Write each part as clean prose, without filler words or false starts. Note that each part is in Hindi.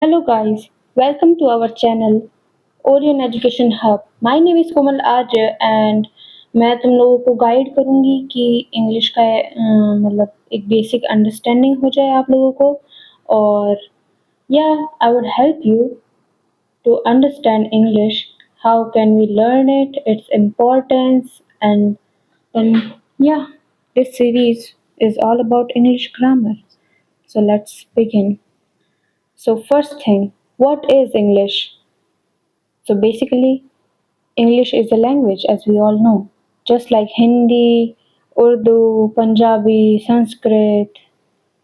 Hello guys, welcome to our channel Orion Education Hub. My name is Komal Arya and मैं तुम लोगों को गाइड करूंगी कि इंग्लिश का मतलब एक बेसिक अंडरस्टैंडिंग हो जाए आप लोगों को और या I would help you to understand English. How can we learn it, its importance, and yeah, this series is all about English grammar. So let's begin. So first thing, what is English? So basically, English is a language as we all know, just like Hindi, Urdu, Punjabi, Sanskrit,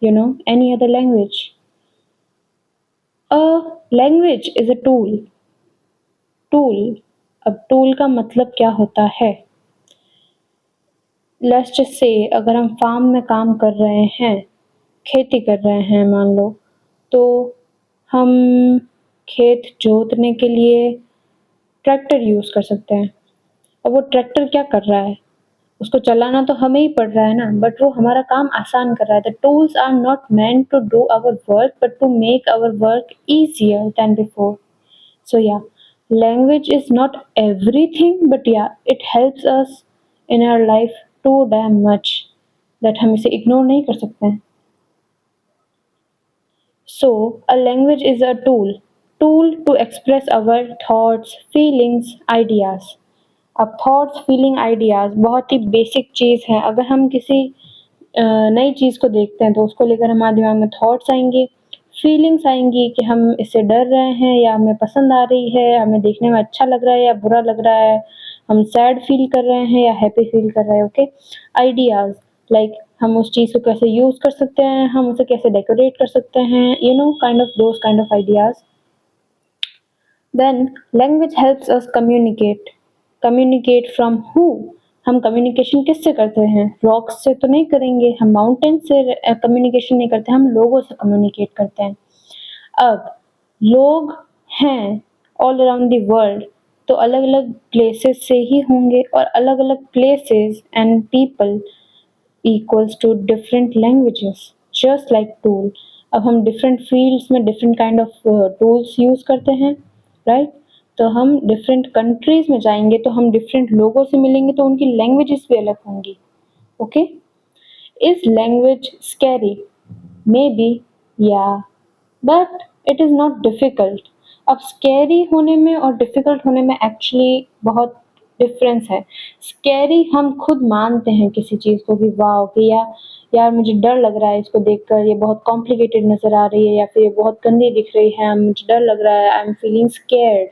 any other language. A language is a tool. Tool अब टूल का मतलब क्या होता है लेट्स जस्ट से अगर हम फार्म में काम कर रहे हैं खेती कर रहे हैं मान लो तो हम खेत जोतने के लिए ट्रैक्टर यूज़ कर सकते हैं अब वो ट्रैक्टर क्या कर रहा है उसको चलाना तो हमें ही पड़ रहा है ना बट वो हमारा काम आसान कर रहा है the tools are not meant to do our work but to make our work easier than before. So yeah, language is not everything, but yeah, it helps us in our life too damn much that हम इसे ignore नहीं कर सकते हैं. So a language is a tool to express our thoughts, feelings, ideas. अब थॉट्स फीलिंग आइडियाज बहुत ही बेसिक चीज़ है अगर हम किसी नई चीज़ को देखते हैं तो उसको लेकर हमारे दिमाग में थॉट्स आएंगे फीलिंग्स आएंगी कि हम इससे डर रहे हैं या हमें पसंद आ रही है हमें देखने में अच्छा लग रहा है या बुरा लग रहा है हम सैड फील कर रहे हैं या हैप्पी फील कर रहे हैं ओके आइडियाज लाइक हम उस चीज़ को कैसे यूज़ कर सकते हैं हम उसे कैसे डेकोरेट कर सकते हैं kind of those kind of ideas then language helps us communicate communicate from who हम कम्युनिकेशन किससे करते हैं रॉक्स से तो नहीं करेंगे हम माउंटेन से कम्युनिकेशन नहीं करते हम लोगों से कम्युनिकेट करते हैं अब लोग हैं ऑल अराउंड द वर्ल्ड तो अलग अलग प्लेसेस से ही होंगे और अलग अलग places and people equals to different languages just like tool अब हम different fields में different kind of tools use करते हैं right तो हम different countries में जाएंगे तो हम different लोगों से मिलेंगे तो उनकी languages भी अलग होंगी okay is language scary maybe yeah but it is not difficult अब स्कैरी होने में और डिफिकल्ट होने में एक्चुअली बहुत डिफरेंस है स्कैरी हम खुद मानते हैं किसी चीज़ को कि वाह कि यार मुझे डर लग रहा है इसको देखकर ये बहुत कॉम्प्लिकेटेड नज़र आ रही है या फिर ये बहुत गंदी दिख रही है मुझे डर लग रहा है I am feeling scared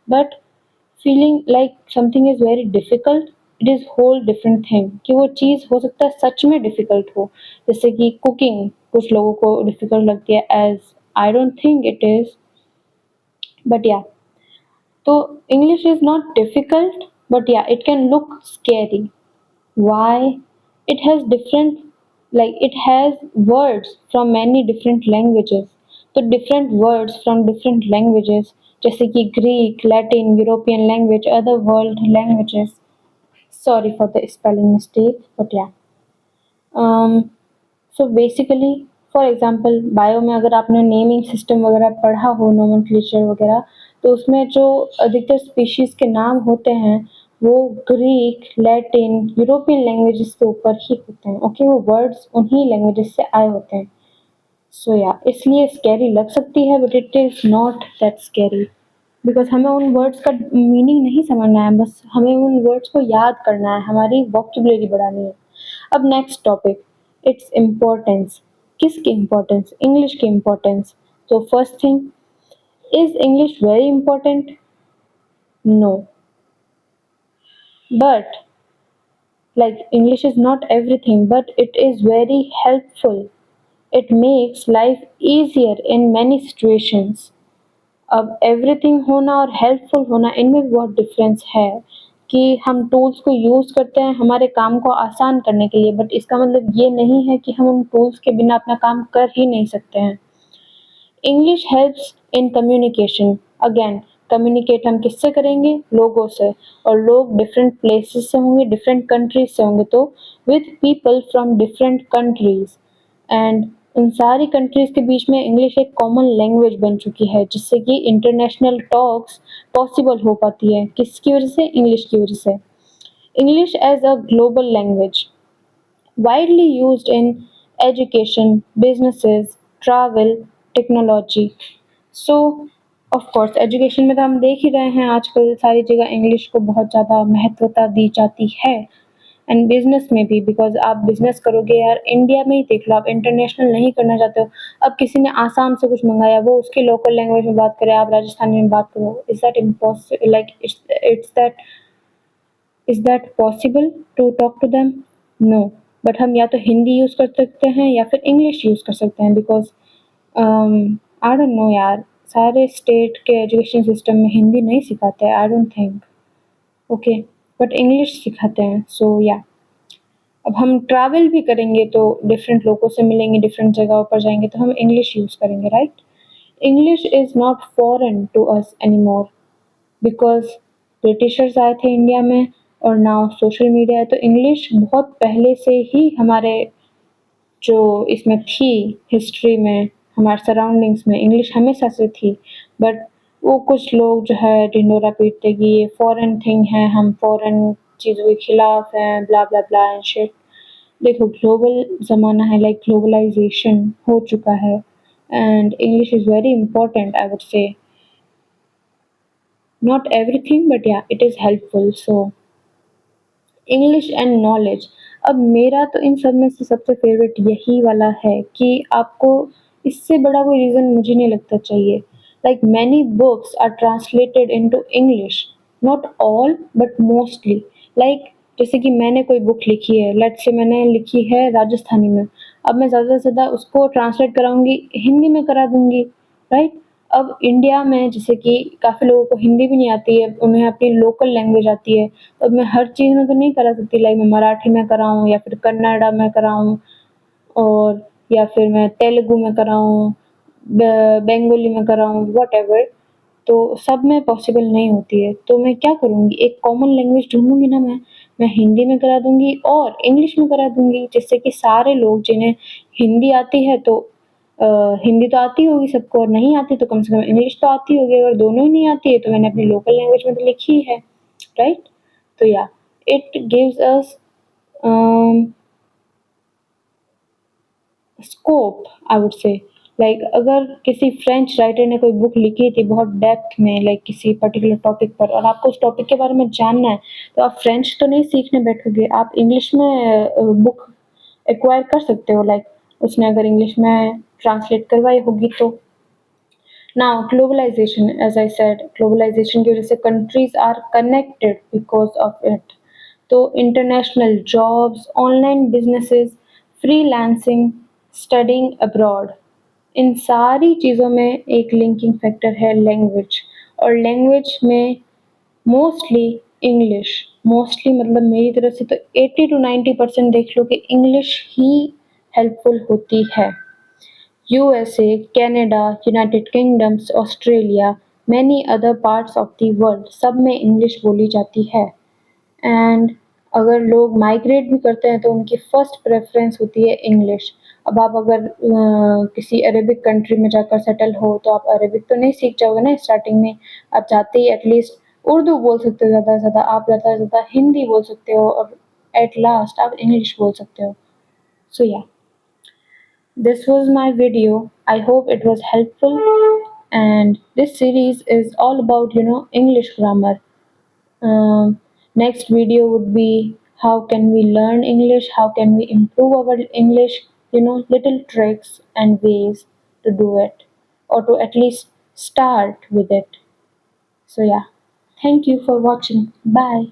but feeling like something is very difficult it is whole different thing कि वो चीज़ हो सकता है सच में डिफिकल्ट हो जैसे कि कुकिंग कुछ लोगों को डिफिकल्ट लगती है as I don't think it is but या तो English is not difficult, but yeah, it can look scary. Why? It has different, like it has words from many different languages. तो different words from different languages, जैसे कि Greek, Latin, European language, other world languages. Sorry for the spelling mistake, but yeah. So basically for example bio में अगर आपने नेमिंग सिस्टम वगैरह पढ़ा हो नोमेनक्लेचर वगैरह तो उसमें जो अधिकतर स्पीशीज़ के नाम होते हैं वो ग्रीक लैटिन यूरोपियन लैंग्वेजेस के ऊपर ही होते हैं ओके वो वर्ड्स उन्हीं लैंग्वेजेस से आए होते हैं सो या इसलिए स्कैरी लग सकती है but it is not that scary because हमें उन वर्ड्स का मीनिंग नहीं समझना है बस हमें उन वर्ड्स को याद करना है हमारी वोकेबुलरी बढ़ानी है अब नेक्स्ट टॉपिक इट्स इम्पोर्टेंस किसकी इम्पोर्टेंस इंग्लिश की इम्पोर्टेंस तो first thing is English very important no but like English is not everything but it is very helpful it makes life easier in many situations अब एवरीथिंग होना और हेल्पफुल होना इनमें भी बहुत डिफरेंस है कि हम टूल्स को यूज़ करते हैं हमारे काम को आसान करने के लिए बट इसका मतलब ये नहीं है कि हम उन टूल्स के बिना अपना काम कर ही नहीं सकते हैं English helps in communication again communicate हम किससे करेंगे लोगों से और लोग डिफरेंट प्लेसेस से होंगे डिफरेंट कंट्रीज से होंगे तो with people from different countries and उन सारी कंट्रीज़ के बीच में इंग्लिश एक कॉमन लैंग्वेज बन चुकी है, जिससे कि इंटरनेशनल टॉक्स पॉसिबल हो पाती है। किसकी वजह से? इंग्लिश की वजह से। English as a global language, widely used in education, businesses, travel, technology. So, of course education में तो हम देख ही रहे हैं आजकल सारी जगह इंग्लिश को बहुत ज़्यादा महत्वता दी जाती है एंड बिजनेस में भी बिकॉज आप बिजनेस करोगे यार इंडिया में ही देख लो आप इंटरनेशनल नहीं करना चाहते हो। अब किसी ने आसाम से कुछ मंगाया वो उसकी लोकल लैंग्वेज में बात करे, आप राजस्थानी में बात करो, is that impossible? Like it's that is that possible to talk to them? No. But हम या तो हिंदी यूज़ कर सकते हैं या फिर इंग्लिश यूज़ कर सकते हैं बिकॉज आई डोंट नो यार, सारे स्टेट के एजुकेशन सिस्टम में हिंदी नहीं सिखाते हैं, आई don't think. Okay, but English सिखाते हैं, सो या। अब हम ट्रैवल भी करेंगे तो डिफरेंट लोगों से मिलेंगे, डिफरेंट जगहों पर जाएंगे तो हम इंग्लिश यूज़ करेंगे, right? English is not foreign to us anymore because Britishers आए थे इंडिया में और नाउ सोशल मीडिया है, तो इंग्लिश बहुत पहले से ही हमारे जो इसमें थी हिस्ट्री में, हमारे सराउंडिंग्स में इंग्लिश हमेशा से थी। बट वो कुछ लोग जो है ढिंढोरा पीटते कि ये फॉरेन थिंग है, हम फॉरेन चीज़ों के खिलाफ हैं, blah blah blah and shit. देखो ग्लोबल ज़माना है, लाइक ग्लोबलाइजेशन हो चुका है and English is very important, I would say. Not everything but yeah it is helpful. So English and knowledge, अब मेरा तो इन सब में से सबसे फेवरेट यही वाला है कि आपको इससे बड़ा कोई रीज़न मुझे नहीं लगता चाहिए। Like many books are translated into English, not all but mostly. Like जैसे कि मैंने कोई बुक लिखी है, लेट्स से मैंने लिखी है राजस्थानी में, अब मैं ज़्यादा से ज़्यादा उसको ट्रांसलेट कराऊँगी, हिंदी में करा दूँगी, राइट? अब इंडिया में जैसे कि काफ़ी लोगों को हिंदी भी नहीं आती है, उन्हें अपनी लोकल लैंग्वेज आती है, तो अब मैं हर चीज़ में तो नहीं करा सकती, लाइक मैं मराठी में कराऊँ या फिर कन्नड़ा में कराऊँ और या फिर मैं तेलुगु में कराऊँ, बंगाली में कराऊँ, व्हाटएवर। तो सब में पॉसिबल नहीं होती है, तो मैं क्या करूँगी, एक कॉमन लैंग्वेज ढूँढूँगी ना मैं हिंदी में करा दूँगी और इंग्लिश में करा दूँगी, जिससे कि सारे लोग जिन्हें हिंदी आती है तो अ, हिंदी तो आती होगी सबको और नहीं आती तो कम से कम इंग्लिश तो आती होगी, अगर दोनों ही नहीं आती है तो मैंने अपनी लोकल लैंग्वेज में तो लिखी ही है, राइट? तो या it gives us scope, I would से। लाइक अगर किसी फ्रेंच राइटर ने कोई बुक लिखी थी बहुत डेप्थ में, लाइक किसी पर्टिकुलर टॉपिक पर, और आपको उस टॉपिक के बारे में जानना है, तो आप फ्रेंच तो नहीं सीखने बैठोगे, आप इंग्लिश में बुक एक्वायर कर सकते हो, लाइक उसने अगर इंग्लिश में ट्रांसलेट करवाई होगी तो। Now globalization, as I said, globalization की वजह से countries are connected because of it. तो international jobs, online businesses, freelancing, studying abroad, इन सारी चीज़ों में एक लिंकिंग फैक्टर है लैंग्वेज। और लैंग्वेज में मोस्टली इंग्लिश, मोस्टली मतलब मेरी तरफ से तो 80 टू 90% देख लो कि इंग्लिश ही हेल्पफुल होती है। USA, Canada, United kingdoms, Australia, many other parts of the world, सब में इंग्लिश बोली जाती है। एंड अगर लोग माइग्रेट भी करते हैं तो उनकी फर्स्ट प्रेफरेंस होती है इंग्लिश। अब आप अगर किसी अरेबिक कंट्री में जाकर सेटल हो तो आप अरेबिक तो नहीं सीख जाओगे ना स्टार्टिंग में, आप जाते ही एटलीस्ट उर्दू बोल सकते हो, ज़्यादा से ज़्यादा आप ज़्यादा से ज़्यादा हिंदी बोल सकते हो और एट लास्ट आप इंग्लिश बोल सकते हो। सो या, this was my video. I hope it was helpful. And this series is all about, English grammar. Next video would be how can we learn English, how can we improve our English, little tricks and ways to do it or to at least start with it. So, yeah, thank you for watching. Bye.